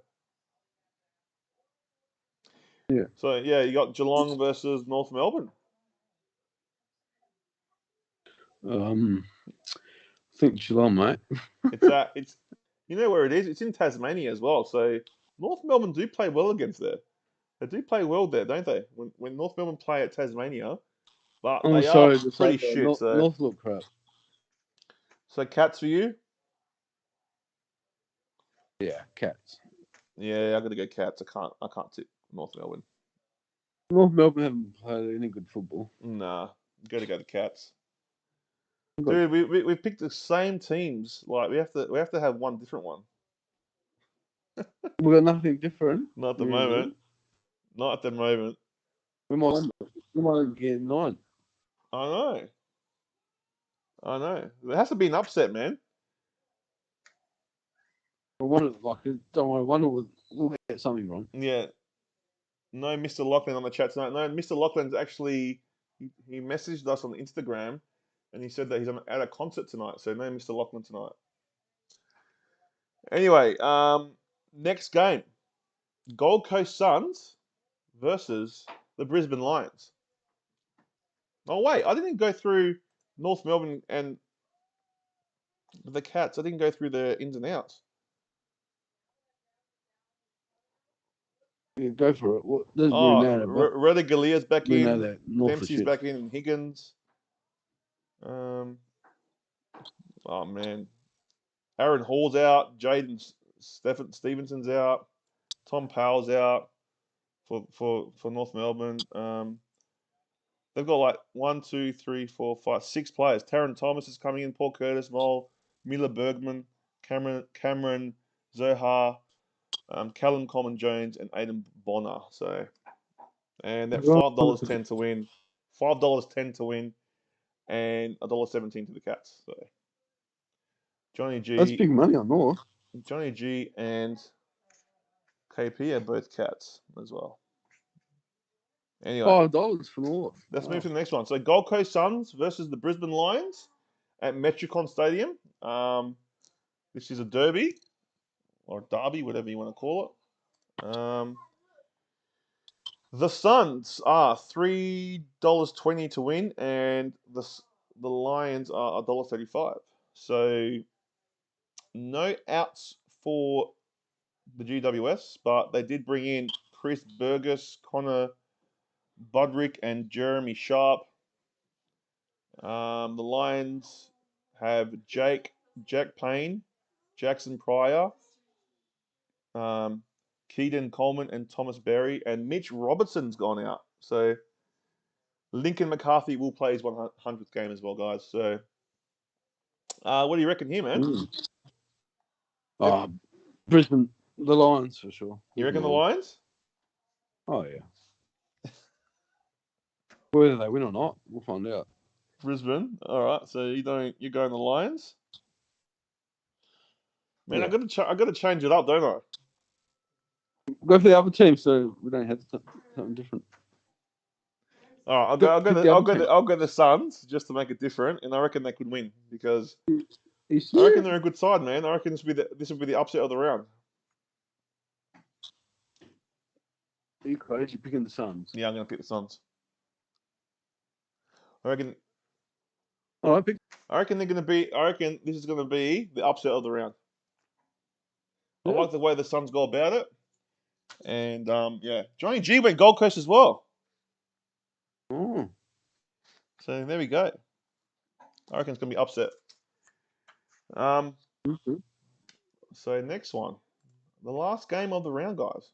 Yeah. So yeah, you got Geelong versus North Melbourne. I think Geelong, mate. It's you know where it is? It's in Tasmania as well. So North Melbourne do play well against there. They do play well there, don't they? When North Melbourne play at Tasmania, but they are pretty shit. North look crap. So Cats for you? Yeah, Cats. Yeah, I'm gonna go Cats. I can't tip North Melbourne. North Melbourne haven't played any good football. Nah, gotta go the Cats. Dude, we picked the same teams. Like we have to have one different one. We got nothing different. Not at the moment. Not at the moment. We might get 9. I know. There has to be an upset, man. Don't worry, we'll get something wrong. Yeah. No, Mr. Lachlan on the chat tonight. No, Mr. Lachlan's actually he messaged us on Instagram, and he said that he's at a concert tonight. So no, Mr. Lachlan tonight. Anyway, next game, Gold Coast Suns versus the Brisbane Lions. Oh wait, I didn't go through North Melbourne and the Cats. I didn't go through the ins and outs. Yeah, go for it. What doesn't really matter. Radagalia's back in. Dempsey's back in. And Higgins. Oh man, Aaron Hall's out. Jaden Stevenson's out. Tom Powell's out for North Melbourne. They've got like 1, 2, 3, 4, 5, 6 players. Taron Thomas is coming in. Paul Curtis, Mole, Miller Bergman, Cameron Zohar, Callum Coleman Jones, and Aiden Bonner. So, and that $5.10 to win. $5.10 to win, and $1.17 to the Cats. So, Johnny G. That's big money on North. Johnny G and KP are both Cats as well. Anyway, $5 for North. Let's move to the next one. So Gold Coast Suns versus the Brisbane Lions at Metricon Stadium. This is a derby or a derby, whatever you want to call it. The Suns are $3.20 to win, and the Lions are $1.35. So no outs for the GWS, but they did bring in Chris Burgess, Connor Budrick, and Jeremy Sharp. The Lions have Jack Payne, Jackson Pryor, Keaton Coleman, and Thomas Berry, and Mitch Robertson's gone out. So Lincoln McCarthy will play his 100th game as well, guys. So what do you reckon here, man? Brisbane The Lions for sure. You reckon the Lions? Oh yeah. Whether they win or not, we'll find out. Brisbane. All right. So you're going the Lions? Man, Yeah. I got to change it up, don't I? Go for the other team, so we don't have something different. All right, I'll go the Suns just to make it different, and I reckon they could win because I reckon they're a good side, man. I reckon this will be the upset of the round. Are you crazy picking the Suns? Yeah, I'm going to pick the Suns. I reckon. Oh, I reckon they're going to be. I reckon this is going to be the upset of the round. Yeah. I like the way the Suns go about it, and yeah, Johnny G went Gold Coast as well. Oh. So there we go. I reckon it's going to be upset. So next one, the last game of the round, guys.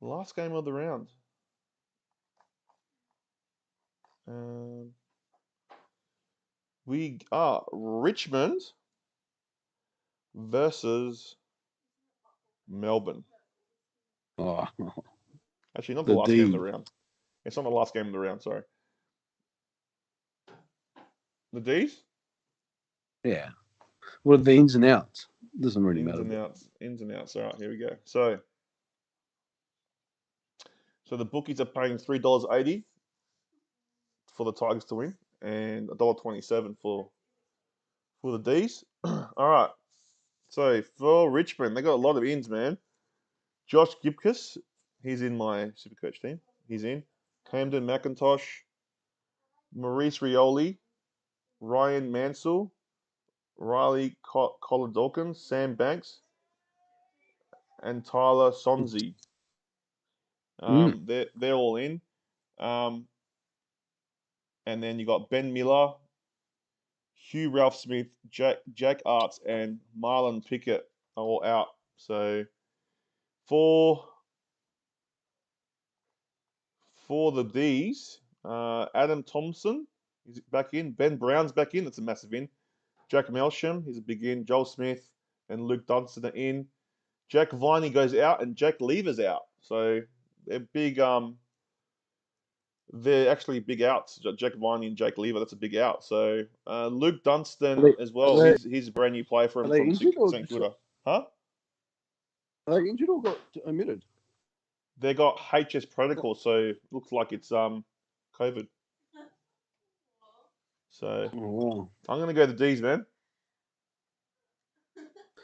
The last game of the round. We are Richmond versus Melbourne. Oh. Actually, not the last game of the round. It's not the last game of the round, sorry. The D's? Yeah. What are the ins and outs? Doesn't really matter. Ins and outs. All right, here we go. So the bookies are paying $3.80 for the Tigers to win and $1.27 for the D's. All right. So for Richmond, they got a lot of ins, man. Josh Gibcus, he's in my Supercoach team. He's in. Camden McIntosh, Maurice Rioli, Ryan Mansell, Riley Collar-Dawkins, Sam Banks, and Tyler Sonzi. They're all in. And then you got Ben Miller, Hugh Ralph Smith, Jack Arts, and Marlon Pickett are all out. So for the D's, Adam Thompson is back in. Ben Brown's back in. That's a massive in. Jack Melsham, he's a big in. Joel Smith and Luke Dunstan are in. Jack Viney goes out and Jack Lever's out. So they're big. They're actually big outs. Jack Viney and Jake Lever, that's a big out. So Luke Dunstan as well. He's a brand new player from St Kilda. Huh? Are they injured or got omitted? They got HS protocol, so looks like it's COVID. So I'm gonna go the D's, man.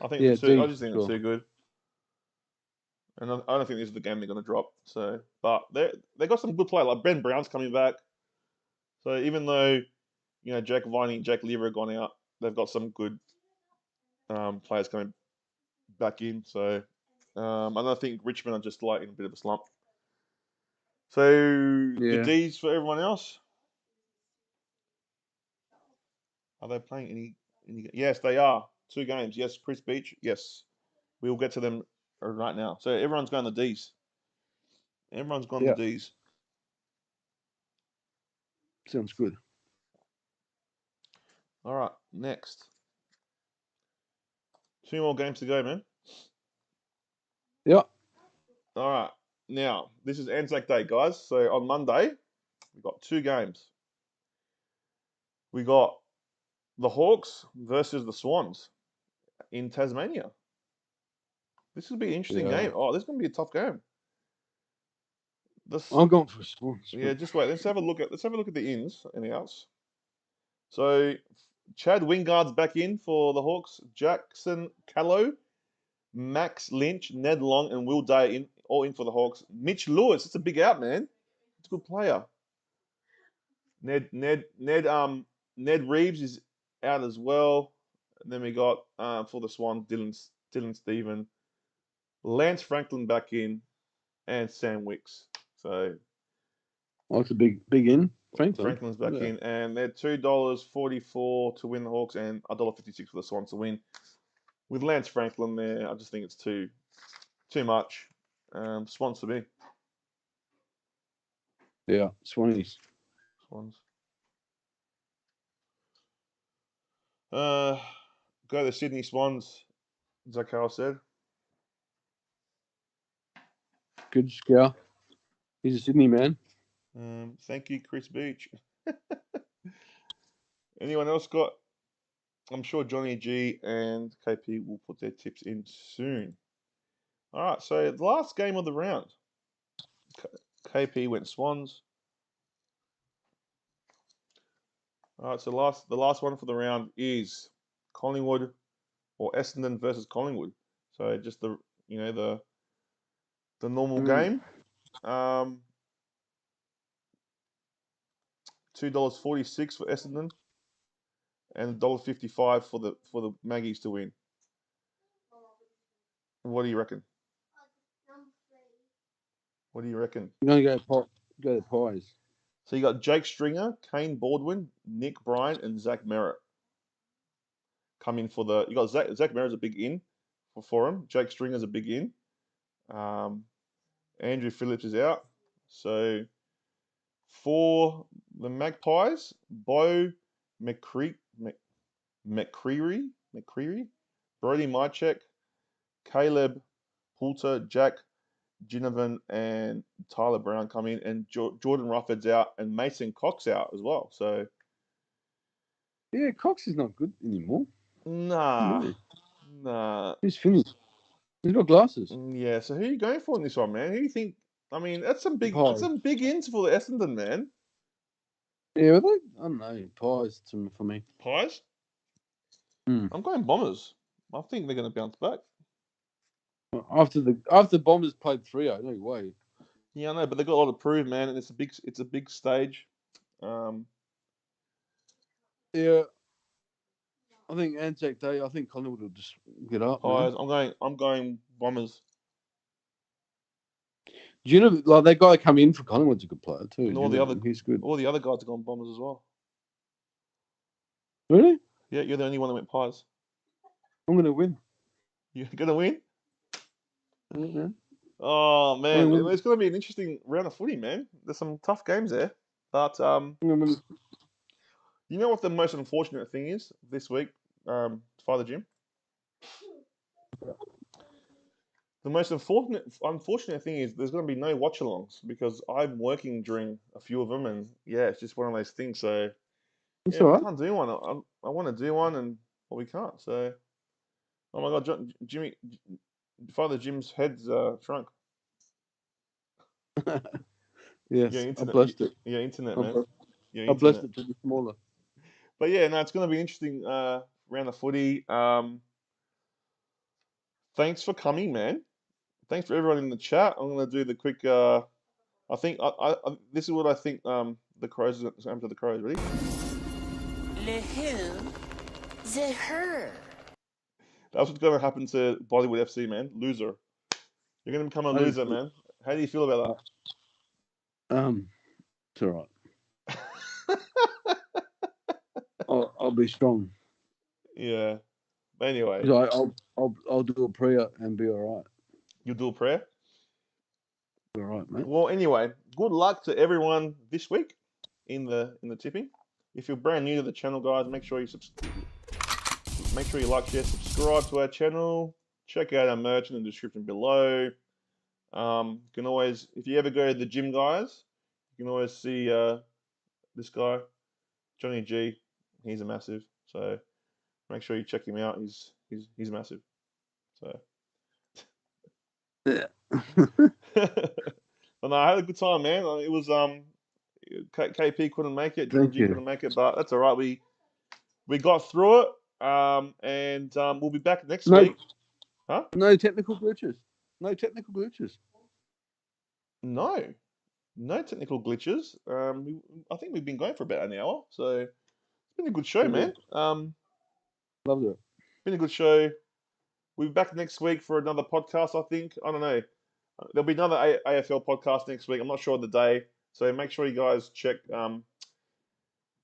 I think I just think it's too good. And I don't think this is the game they're going to drop. So, but they got some good play. Like Ben Brown's coming back. So even though Jack Viney and Jack Lever have gone out, they've got some good players coming back in. So I don't think Richmond are just like in a bit of a slump. So the D's for everyone else. Are they playing any? Yes, they are. 2 games. Yes, Chris Beach. Yes, we will get to them right now. So everyone's going the D's. Everyone's gone the D's. Sounds good. All right, next. 2 more games to go, man. Yeah. All right. Now, this is Anzac Day, guys. So on Monday, we've got 2 games. We got the Hawks versus the Swans in Tasmania. This will be an interesting game. Oh, this is going to be a tough game. I'm going for Swans. Yeah, just wait. Let's have a look at the ins and the outs. So Chad Wingard's back in for the Hawks. Jackson Callow, Max Lynch, Ned Long, and Will Day all in for the Hawks. Mitch Lewis, it's a big out, man. It's a good player. Ned Reeves is out as well. And then we got for the Swans, Dylan Stephen, Lance Franklin back in, and Sam Wicks. So it's a big in. Franklin's back in, and they're $2.44 to win the Hawks and $1.56 for the Swans to win. With Lance Franklin there, I just think it's too much. Swans for me. Yeah, Swans. Go the Sydney Swans, as Carl said. Good scout. He's a Sydney man. Thank you, Chris Beach. Anyone else got? I'm sure Johnny G and KP will put their tips in soon. All right, so the last game of the round. KP went Swans. All right, so the last one for the round is Collingwood or Essendon versus Collingwood. So just the normal game. $2.46 for Essendon and $1.55 for the Maggies to win. What do you reckon? What do you reckon? I'm gonna go the Pies. So you got Jake Stringer, Kane Baldwin, Nick Bryan, and Zach Merritt come in for the. You got Zach Merritt's a big in for him. Jake Stringer's a big in. Andrew Phillips is out. So for the Magpies, Bo McCreary, Brody Mychek, Caleb Poulter, Jack Ginnivan, and Tyler Brown come in, and Jordan Rufford's out, and Mason Cox out as well. So yeah, Cox is not good anymore. Nah. He's finished. He's got glasses. Yeah. So who are you going for in this one, man? Who do you think? I mean, that's some big ins for the Essendon, man. Yeah, I don't know. Pies for me. Pies? I'm going Bombers. I think they're going to bounce back. After Bombers played 3-0, no way. Yeah, I know, but they've got a lot to prove, man, and it's a big stage. Yeah, I think Anzac Day. I think Collingwood will just get up. Pies. I'm going Bombers. Do you know, like that guy come in for Collingwood's a good player too. And he's good. All the other guys are going Bombers as well. Really? Yeah, you're the only one that went Pies. I'm going to win. You're going to win? Yeah. Oh man, it's going to be an interesting round of footy, man. There's some tough games there, but you know what the most unfortunate thing is this week, Father Jim? The most unfortunate thing is there's going to be no watch-alongs because I'm working during a few of them, and yeah, it's just one of those things. So yeah, we can't do one. I want to do one, but we can't. So, oh my God, Father Jim's head's shrunk. Yes, I blessed it. Yeah, internet, man. I blessed it to be smaller. But yeah, no, it's going to be an interesting round of footy. Thanks for coming, man. Thanks for everyone in the chat. I'm going to do the quick. I think this is what I think. The Crows is to the Crows. Ready? Le who? The her. That's what's going to happen to Bollywood FC, man. Loser. You're going to become a loser, man. How do you feel about that? It's all right. I'll be strong. Yeah. But anyway, I'll do a prayer and be all right. You'll do a prayer? All right, mate. Well, anyway, good luck to everyone this week in the tipping. If you're brand new to the channel, guys, make sure you like, share, subscribe to our channel. Check out our merch in the description below. You can always, if you ever go to the gym, guys, you can always see this guy, Johnny G. He's a massive. So make sure you check him out. He's massive. So yeah. But no, I had a good time, man. It was KP couldn't make it, Johnny G couldn't make it, but that's all right. We got through it. And we'll be back next week. Huh? No technical glitches. No technical glitches. No technical glitches. I think we've been going for about an hour, so it's been a good show, man. Loved it. Been a good show. We'll be back next week for another podcast, I think. I don't know. There'll be another AFL podcast next week. I'm not sure of the day. So make sure you guys check.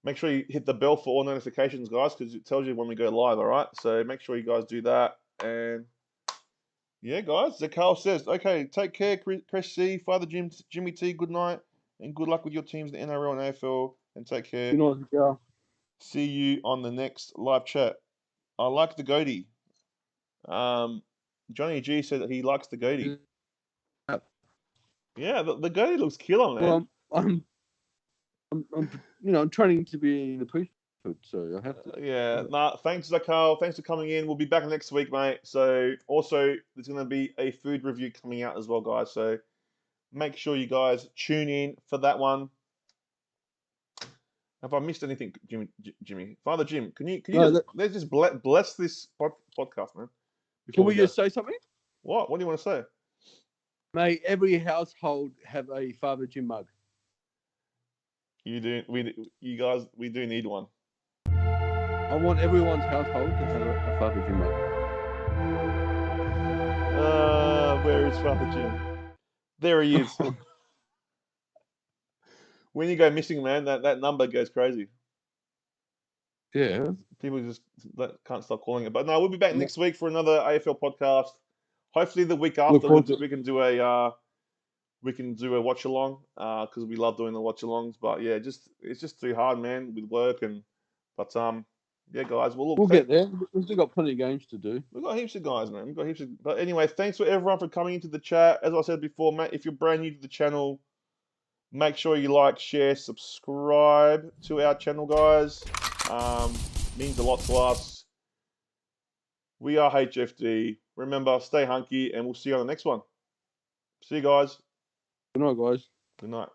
Make sure you hit the bell for all notifications, guys, because it tells you when we go live, all right? So make sure you guys do that. And yeah, guys, Zakal says, okay, take care, Chris C, Father Jimmy T, good night, and good luck with your teams, the NRL and AFL, and take care. Good night, Zakal. See you on the next live chat. I like the goatee. Johnny G said that he likes the goatee. Yeah, the goatee looks killer, man. Well, I'm training to be the priesthood, so I have to. Yeah, nah, thanks, Zakal. Thanks for coming in. We'll be back next week, mate. So, also, there's going to be a food review coming out as well, guys. So, make sure you guys tune in for that one. Have I missed anything, Jimmy? Father Jim, can you let's just bless this podcast, man? Can we just say something? What? What do you want to say? May every household have a Father Jim mug. You guys, we do need one. I want everyone's household to have a Father Jim mug. Where is Father Jim? There he is. When you go missing, man, that number goes crazy. Yeah. People just can't stop calling it. But no, we'll be back next week for another AFL podcast. Hopefully the week after we can do a watch along because we love doing the watch alongs. But yeah, it's just too hard, man, with work yeah, guys. We'll get there. We've still got plenty of games to do. We've got heaps of guys, man. We've got heaps of. But anyway, thanks for everyone for coming into the chat. As I said before, Matt, if you're brand new to the channel, make sure you like, share, subscribe to our channel, guys. Means a lot to us. We are HFD. Remember, stay hunky, and we'll see you on the next one. See you guys. Good night, guys. Good night.